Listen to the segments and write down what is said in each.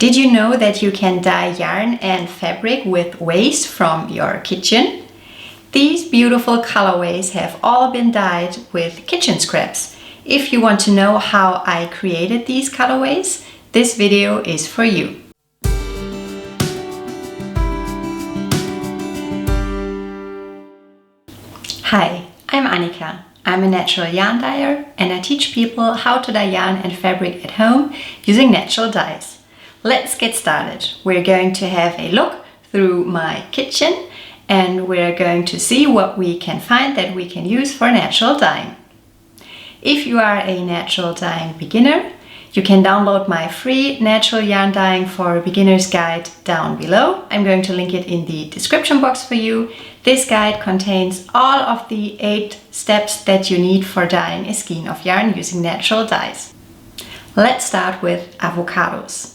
Did you know that you can dye yarn and fabric with waste from your kitchen? These beautiful colorways have all been dyed with kitchen scraps. If you want to know how I created these colorways, this video is for you. Hi, I'm Annika. I'm a natural yarn dyer and I teach people how to dye yarn and fabric at home using natural dyes. Let's get started. We're going to have a look through my kitchen and we're going to see what we can find that we can use for natural dyeing. If you are a natural dyeing beginner, you can download my free natural yarn dyeing for beginners guide down below. I'm going to link it in the description box for you. This guide contains all of the 8 steps that you need for dyeing a skein of yarn using natural dyes. Let's start with avocados.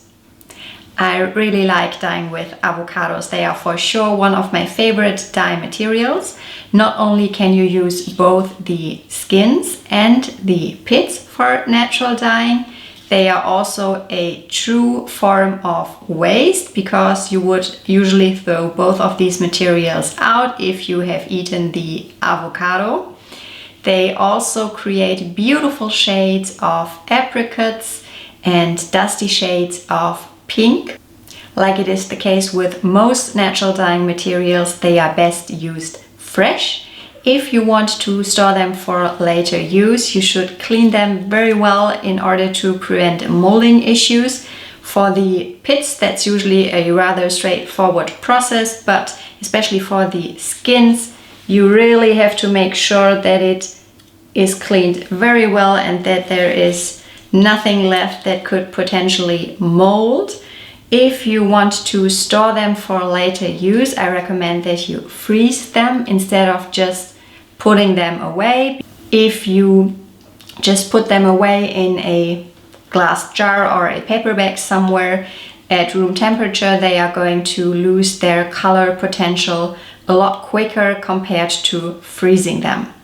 I really like dyeing with avocados. They are for sure one of my favorite dye materials. Not only can you use both the skins and the pits for natural dyeing, they are also a true form of waste because you would usually throw both of these materials out if you have eaten the avocado. They also create beautiful shades of apricots and dusty shades of pink. Like it is the case with most natural dyeing materials, they are best used fresh. If you want to store them for later use, you should clean them very well in order to prevent molding issues. For the pits, that's usually a rather straightforward process, but especially for the skins, you really have to make sure that it is cleaned very well and that there is nothing left that could potentially mold. If you want to store them for later use, I recommend that you freeze them instead of just putting them away. If you just put them away in a glass jar or a paper bag somewhere at room temperature, they are going to lose their color potential a lot quicker compared to freezing them.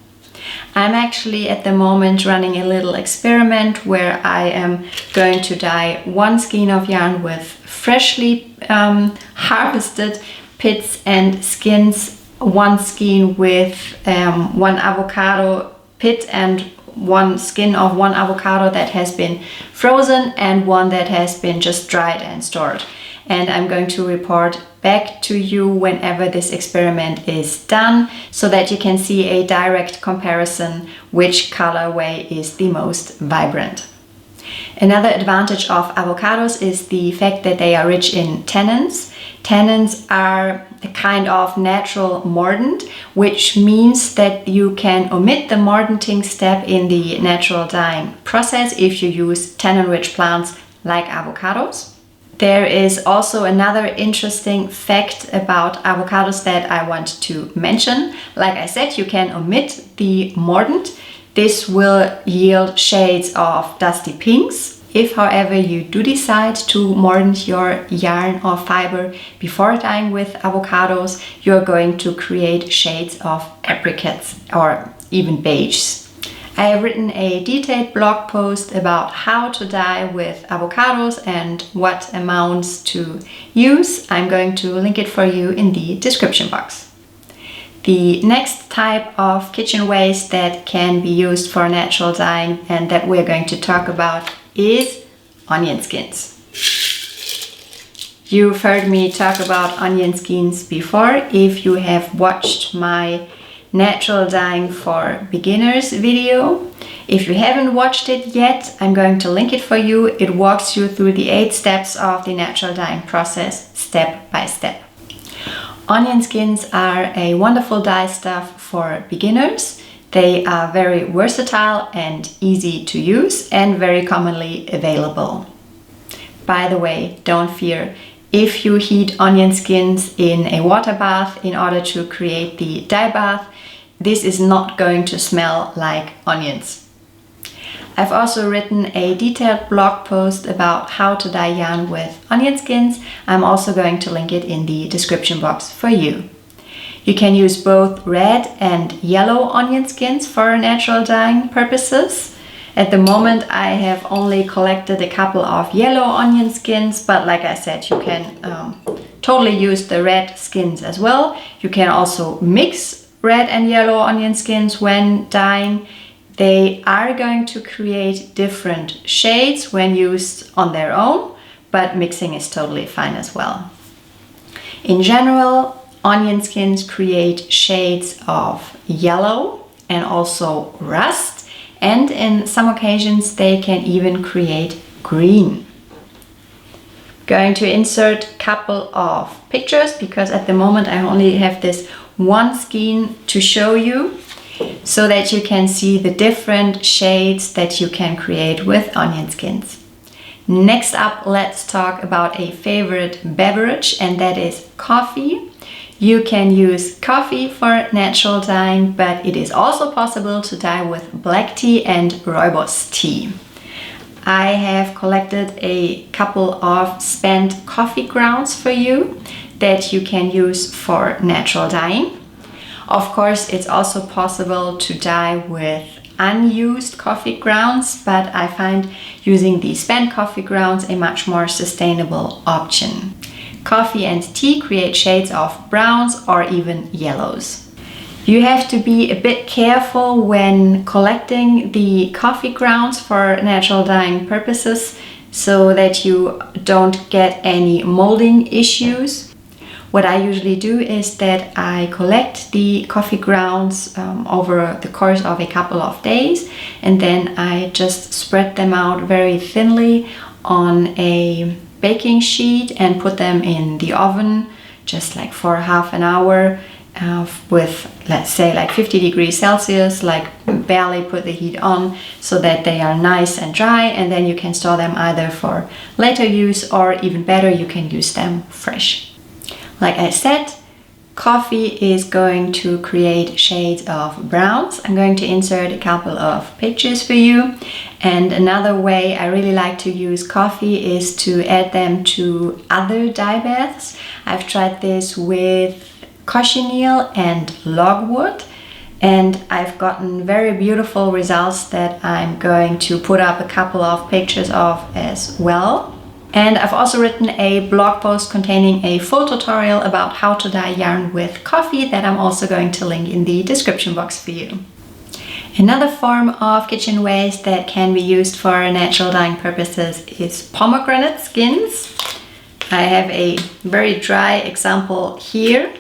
I'm actually at the moment running a little experiment where I am going to dye one skein of yarn with freshly harvested pits and skins, one skein with one avocado pit and one skin of one avocado that has been frozen and one that has been just dried and stored. And I'm going to report back to you whenever this experiment is done so that you can see a direct comparison which colorway is the most vibrant. Another advantage of avocados is the fact that they are rich in tannins. Tannins are a kind of natural mordant, which means that you can omit the mordanting step in the natural dyeing process if you use tannin-rich plants like avocados. There is also another interesting fact about avocados that I want to mention. Like I said, you can omit the mordant. This will yield shades of dusty pinks. If, however, you do decide to mordant your yarn or fiber before dyeing with avocados, you're going to create shades of apricots or even beiges. I have written a detailed blog post about how to dye with avocados and what amounts to use. I'm going to link it for you in the description box. The next type of kitchen waste that can be used for natural dyeing and that we're going to talk about is onion skins. You've heard me talk about onion skins before if you have watched my natural dyeing for beginners video. If you haven't watched it yet, I'm going to link it for you. It walks you through the 8 steps of the natural dyeing process step by step. Onion skins are a wonderful dye stuff for beginners. They are very versatile and easy to use and very commonly available. By the way, don't fear. If you heat onion skins in a water bath in order to create the dye bath, this is not going to smell like onions. I've also written a detailed blog post about how to dye yarn with onion skins. I'm also going to link it in the description box for you. You can use both red and yellow onion skins for natural dyeing purposes. At the moment I have only collected a couple of yellow onion skins, but like I said, you can totally use the red skins as well. You can also mix red and yellow onion skins when dyeing. They are going to create different shades when used on their own, but mixing is totally fine as well. In general, onion skins create shades of yellow and also rust, and in some occasions they can even create green. Going to insert a couple of pictures because at the moment I only have this one skin to show you, so that you can see the different shades that you can create with onion skins. Next up, let's talk about a favorite beverage, and that is coffee. You can use coffee for natural dyeing, but it is also possible to dye with black tea and rooibos tea. I have collected a couple of spent coffee grounds for you that you can use for natural dyeing. Of course, it's also possible to dye with unused coffee grounds, but I find using the spent coffee grounds a much more sustainable option. Coffee and tea create shades of browns or even yellows. You have to be a bit careful when collecting the coffee grounds for natural dyeing purposes so that you don't get any molding issues. What I usually do is that I collect the coffee grounds over the course of a couple of days, and then I just spread them out very thinly on a baking sheet and put them in the oven just like for half an hour with, let's say, like 50 degrees Celsius, like barely put the heat on so that they are nice and dry, and then you can store them either for later use or even better, you can use them fresh. Like I said, coffee is going to create shades of browns. I'm going to insert a couple of pictures for you. And another way I really like to use coffee is to add them to other dye baths. I've tried this with cochineal and logwood, and I've gotten very beautiful results that I'm going to put up a couple of pictures of as well. And I've also written a blog post containing a full tutorial about how to dye yarn with coffee that I'm also going to link in the description box for you. Another form of kitchen waste that can be used for natural dyeing purposes is pomegranate skins. I have a very dry example here.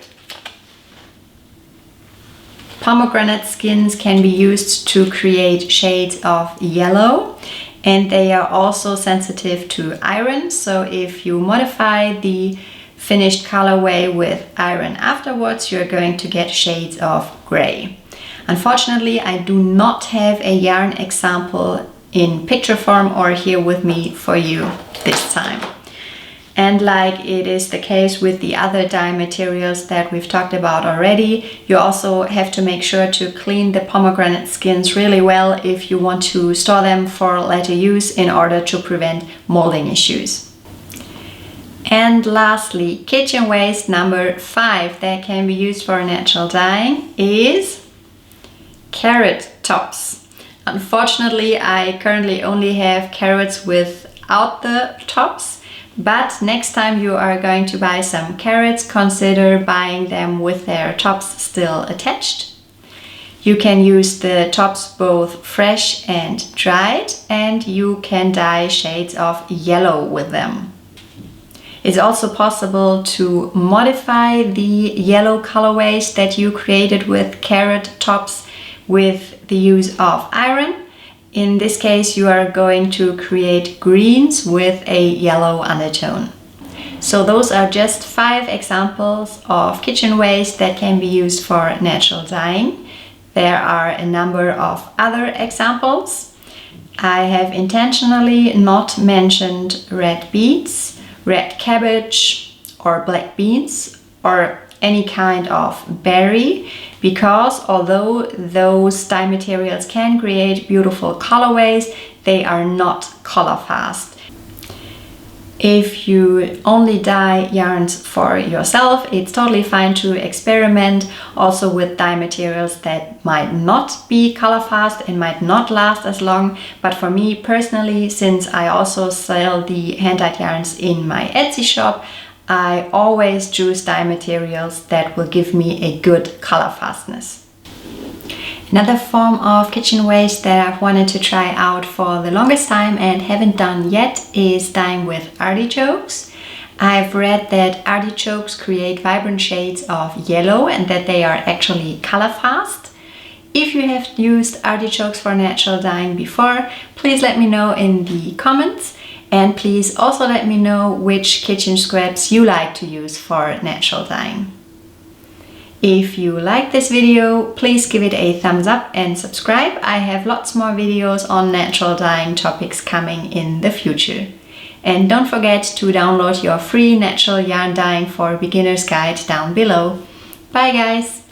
Pomegranate skins can be used to create shades of yellow, and they are also sensitive to iron, so if you modify the finished colorway with iron afterwards, you're going to get shades of gray. Unfortunately, I do not have a yarn example in picture form or here with me for you this time. And like it is the case with the other dye materials that we've talked about already, you also have to make sure to clean the pomegranate skins really well if you want to store them for later use in order to prevent molding issues. And lastly, kitchen waste number 5 that can be used for natural dyeing is carrot tops. Unfortunately, I currently only have carrots without the tops. But next time you are going to buy some carrots, consider buying them with their tops still attached. You can use the tops both fresh and dried, and you can dye shades of yellow with them. It's also possible to modify the yellow colorways that you created with carrot tops with the use of iron. In this case, you are going to create greens with a yellow undertone. So those are just 5 examples of kitchen waste that can be used for natural dyeing. There are a number of other examples. I have intentionally not mentioned red beets, red cabbage, or black beans, or any kind of berry, because although those dye materials can create beautiful colorways, they are not color fast. If you only dye yarns for yourself, it's totally fine to experiment also with dye materials that might not be color fast and might not last as long. But for me personally, since I also sell the hand-dyed yarns in my Etsy shop, I always choose dye materials that will give me a good color fastness. Another form of kitchen waste that I've wanted to try out for the longest time and haven't done yet is dyeing with artichokes. I've read that artichokes create vibrant shades of yellow and that they are actually color fast. If you have used artichokes for natural dyeing before, please let me know in the comments, and please also let me know which kitchen scraps you like to use for natural dyeing. If you like this video, please give it a thumbs up and subscribe. I have lots more videos on natural dyeing topics coming in the future. And don't forget to download your free natural yarn dyeing for beginners guide down below. Bye guys!